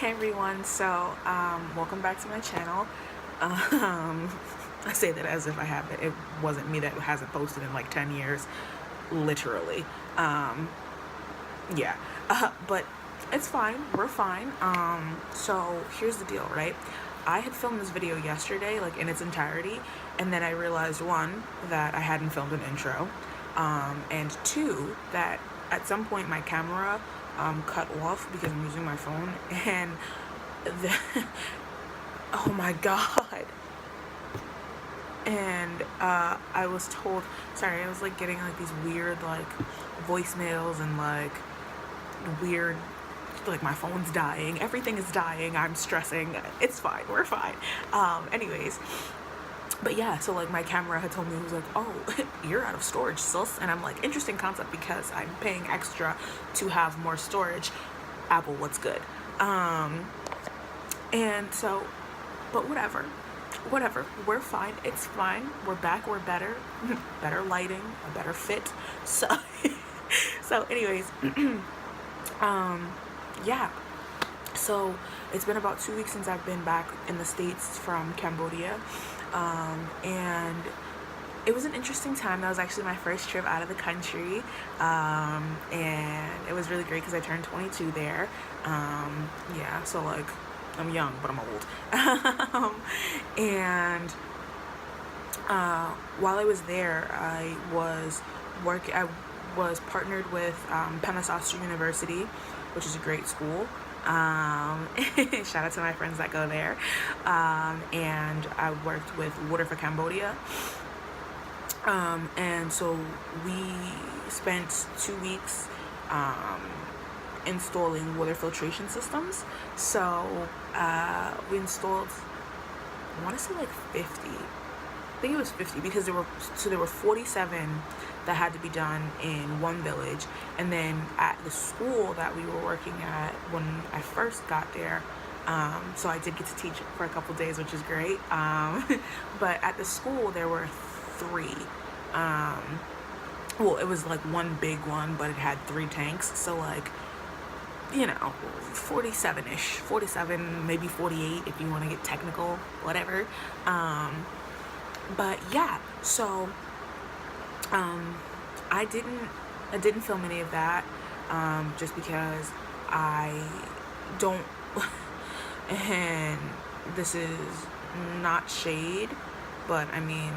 Hey everyone, so welcome back to my channel. I say that as if I haven't. It wasn't me that hasn't posted in like 10 years, literally. Yeah, but it's fine. We're fine. So here's the deal, right? I had filmed this video yesterday, like in its entirety, and then I realized, one, that I hadn't filmed an intro, and two, that at some point my camera cut off because I'm using my phone, and the oh my god. And I was told, sorry, I was like getting like these weird like voicemails and like weird, like my phone's dying, everything is dying, I'm stressing, it's fine, we're fine. Anyways, but yeah, so like my camera had told me, it was like, oh, you're out of storage, sis. And I'm like, interesting concept because I'm paying extra to have more storage. Apple, what's good? And so, but whatever, we're fine, it's fine, we're back, we're better, better lighting, a better fit. So so anyways, yeah, so it's been about 2 weeks since I've been back in the States from Cambodia, and it was an interesting time. That was actually my first trip out of the country, and it was really great because I turned 22 there. Yeah, so like I'm young, but I'm old. And while I was there, I was partnered with Penasauster University, which is a great school. Shout out to my friends that go there. And I worked with Water for Cambodia. And so we spent 2 weeks installing water filtration systems. So we installed, I want to say like 50. I think it was 50 because there were 47 that had to be done in one village, and then at the school that we were working at when I first got there, so I did get to teach for a couple days, which is great. But at the school there were 3. Well, it was like one big one, but it had 3 tanks, so like, you know, 47-ish, 47, maybe 48 if you want to get technical, whatever. But yeah, so I didn't film any of that, just because I don't and this is not shade, but I mean,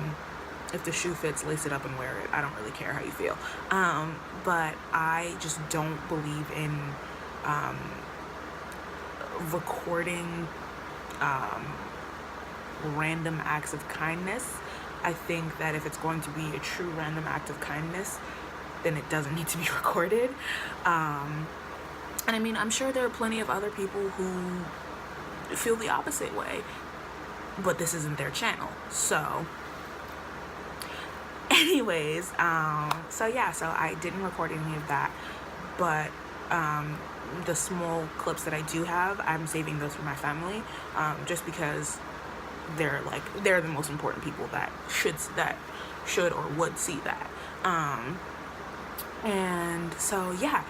if the shoe fits, lace it up and wear it. I don't really care how you feel. But I just don't believe in recording random acts of kindness. I think that if it's going to be a true random act of kindness, then it doesn't need to be recorded. And I mean, I'm sure there are plenty of other people who feel the opposite way, but this isn't their channel. So anyways, so yeah, so I didn't record any of that, but the small clips that I do have, I'm saving those for my family, just because they're the most important people that should or would see that. And so yeah,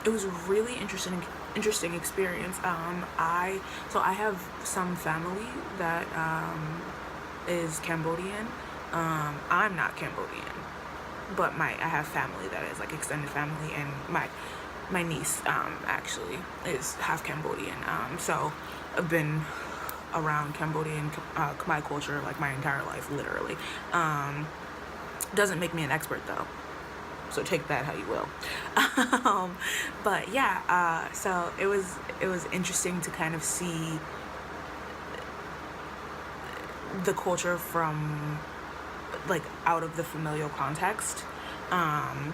it was a really interesting experience. I have some family that is Cambodian. I'm not Cambodian, but I have family that is like extended family, and my niece actually is half Cambodian. So I've been around Cambodian Khmer culture like my entire life, literally. Doesn't make me an expert though, so take that how you will. But yeah, so it was interesting to kind of see the culture from like out of the familial context, and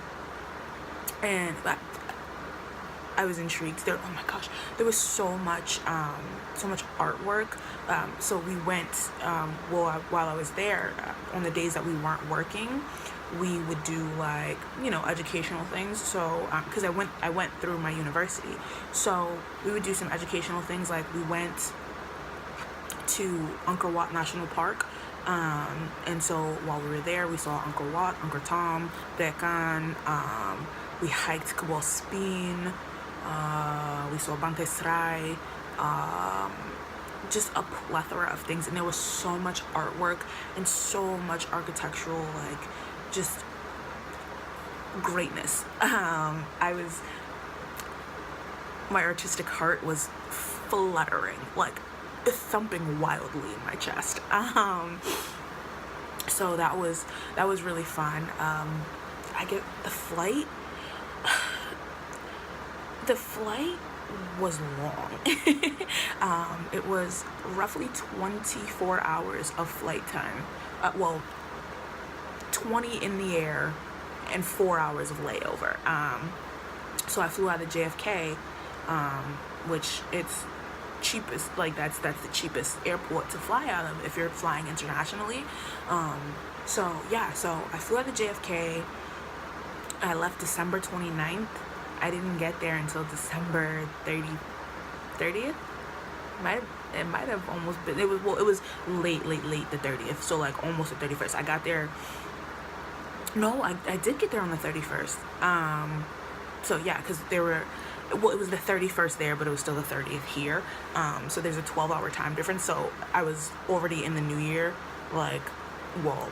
I was intrigued. There, oh my gosh, there was so much artwork. So we went, while I was there, on the days that we weren't working, we would do like, you know, educational things. So because I went through my university, so we would do some educational things. Like we went to Angkor Wat National Park. And so while we were there, we saw Angkor Wat, Angkor Thom, Dekan. We hiked Kabul Speen. We saw Bante Srai, just a plethora of things, and there was so much artwork and so much architectural, like, just greatness. My artistic heart was fluttering, like thumping wildly in my chest. So that was really fun. I get the flight. The flight was long. It was roughly 24 hours of flight time. 20 in the air and 4 hours of layover. So I flew out of JFK, which it's cheapest, like that's the cheapest airport to fly out of if you're flying internationally. So I flew out of JFK. I left December 29th. I didn't get there until December 30th. It might have almost been, it was late the 30th, so like almost the 31st. I got there, no, I did get there on the 31st. So yeah, because it was the 31st there, but it was still the 30th here. So there's a 12-hour time difference. So I was already in the new year, like, well,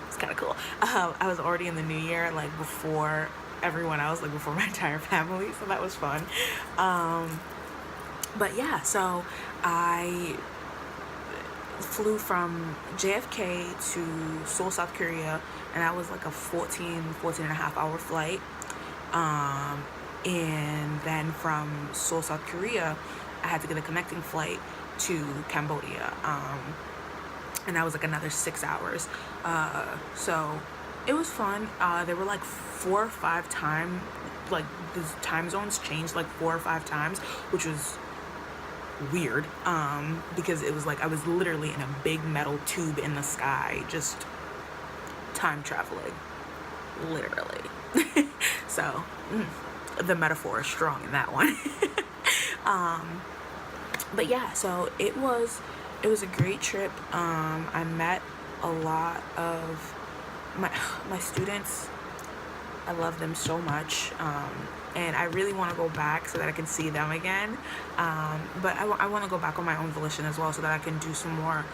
it's kind of cool. I was already in the new year, like, before everyone else, like, before my entire family. So that was fun. But yeah, so I flew from JFK to Seoul, South Korea, and that was like a 14 and a half hour flight. And then from Seoul, South Korea, I had to get a connecting flight to Cambodia. And that was like another 6 hours. So it was fun. There were like 4 or 5 times, like the time zones changed like 4 or 5 times, which was weird. Because it was like I was literally in a big metal tube in the sky, just time traveling, literally. So the metaphor is strong in that one. But yeah, so it was a great trip. I met a lot of my students. I love them so much, and I really want to go back so that I can see them again. But I want to go back on my own volition as well, so that I can do some more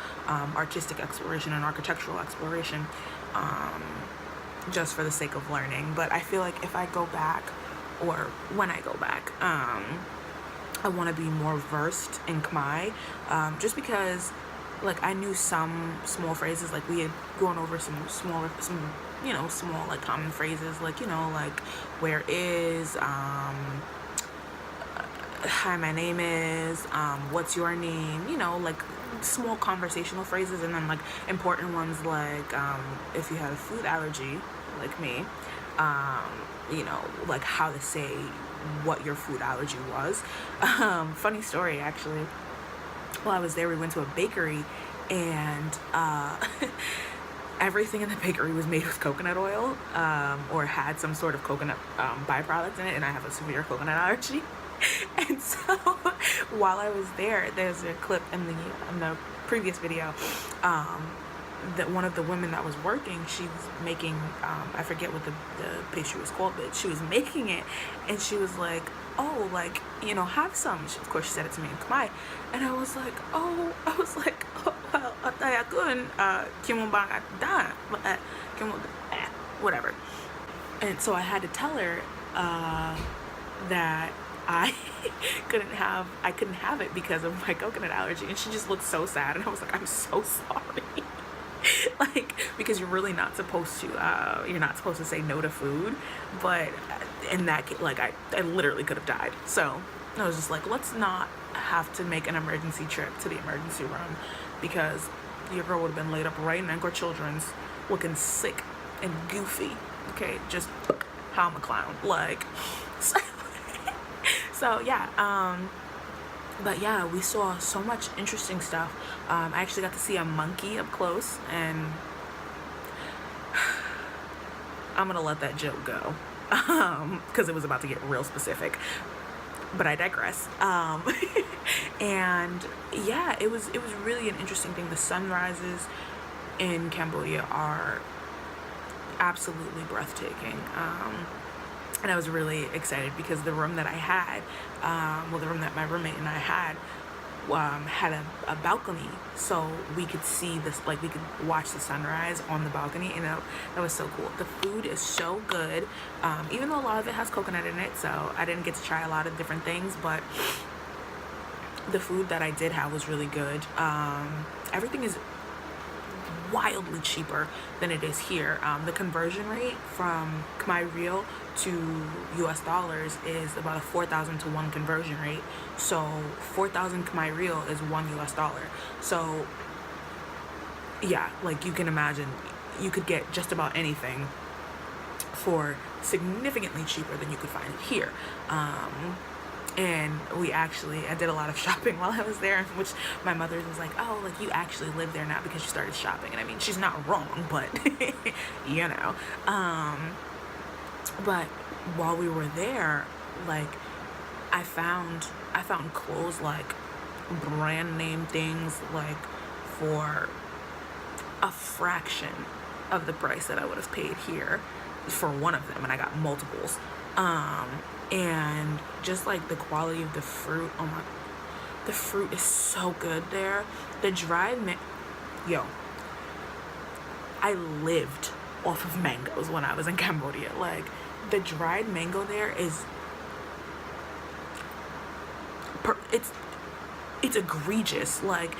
artistic exploration and architectural exploration, just for the sake of learning. But I feel like if I go back, or when I go back, I want to be more versed in Khmer, just because, like, I knew some small phrases. Like, we had gone over some small like common phrases, like, like, where is, hi, my name is, what's your name, like small conversational phrases. And then like important ones, like, if you had a food allergy like me, like how to say what your food allergy was. Funny story, actually. While I was there, we went to a bakery, and everything in the bakery was made with coconut oil, or had some sort of coconut byproduct in it, and I have a severe coconut allergy. And so while I was there, there's a clip in the previous video, that one of the women that was working, she was making, I forget what the pastry was called, but she was making it, and she was like, oh, like, have some. Of course, she said it to me in Khmer, and I was like, oh, well, I couldn't, whatever. And so I had to tell her that I couldn't have it because of my coconut allergy, and she just looked so sad, and I was like, I'm so sorry. Like, because you're really not supposed to say no to food, but in that case, like, I literally could have died. So I was just like, let's not have to make an emergency trip to the emergency room, because your girl would have been laid up right in Anchor Children's, looking sick and goofy. Okay, just how I'm a clown, like. So yeah, but yeah, we saw so much interesting stuff. I actually got to see a monkey up close, and I'm gonna let that joke go, because it was about to get real specific, but I digress. And yeah, it was really an interesting thing. The sunrises in Cambodia are absolutely breathtaking. And I was really excited because the room that I had, the room that my roommate and I had a balcony, so we could see this, like we could watch the sunrise on the balcony, and that was so cool. The food is so good, even though a lot of it has coconut in it, so I didn't get to try a lot of different things, but the food that I did have was really good. Everything is wildly cheaper than it is here. The conversion rate from Khmer Real to US dollars is about a 4,000 to 1 conversion rate. So 4,000 Khmer Real is 1 US dollar. So yeah, like you can imagine, you could get just about anything for significantly cheaper than you could find it here. And I did a lot of shopping while I was there, which my mother was like, oh, like you actually live there now because you started shopping. And I mean, she's not wrong, but you know. But while we were there, like I found clothes, like brand name things, like for a fraction of the price that I would have paid here for one of them, and I got multiples. And just like the quality of the fruit, the fruit is so good there. The I lived off of mangoes when I was in Cambodia. Like the dried mango there is it's egregious. Like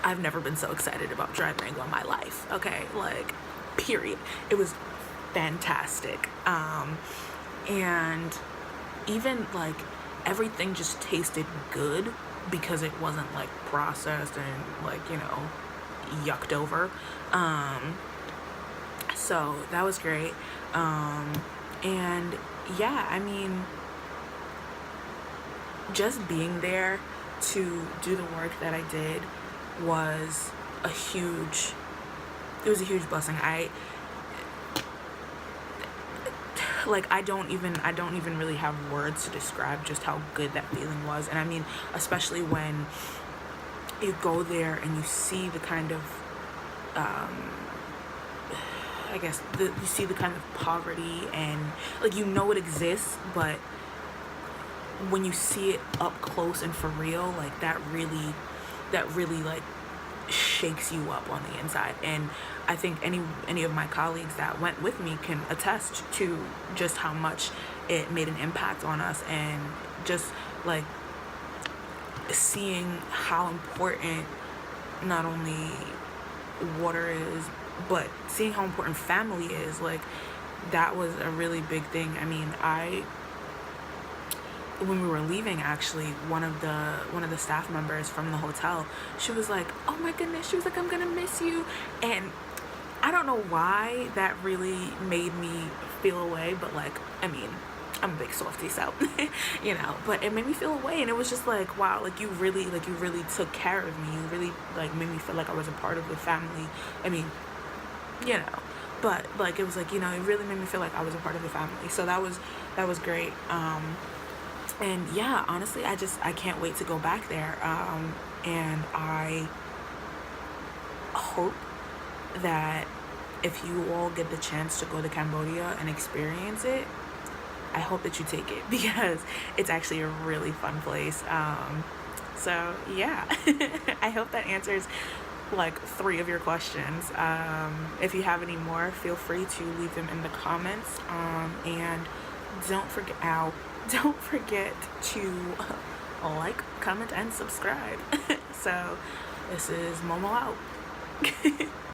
I've never been so excited about dried mango in my life. Okay, like period. It was fantastic. And even like everything just tasted good because it wasn't like processed and like, you know, yucked over. So that was great. And yeah, I mean, just being there to do the work that I did was a huge blessing. I don't even really have words to describe just how good that feeling was. And I mean, especially when you go there and you see the kind of you see the kind of poverty, and like, you know, it exists, but when you see it up close and for real, like that really like shakes you up on the inside. And I think any of my colleagues that went with me can attest to just how much it made an impact on us, and just like seeing how important not only water is, but seeing how important family is. Like that was a really big thing. I mean, when we were leaving, actually, one of the staff members from the hotel, she was like, oh my goodness, she was like, I'm gonna miss you. And I don't know why that really made me feel away, but like, I mean, I'm a big softie, so you know, but it made me feel away. And it was just like, wow, like you really took care of me. You really like made me feel like I was a part of the family. I mean, you know, but like it was like, you know, it really made me feel like I was a part of the family. So that was great. And yeah, honestly, I can't wait to go back there. And I hope that if you all get the chance to go to Cambodia and experience it, I hope that you take it, because it's actually a really fun place. So yeah, I hope that answers like 3 of your questions. If you have any more, feel free to leave them in the comments. And don't forget to like, comment, and subscribe. So this is Momo out.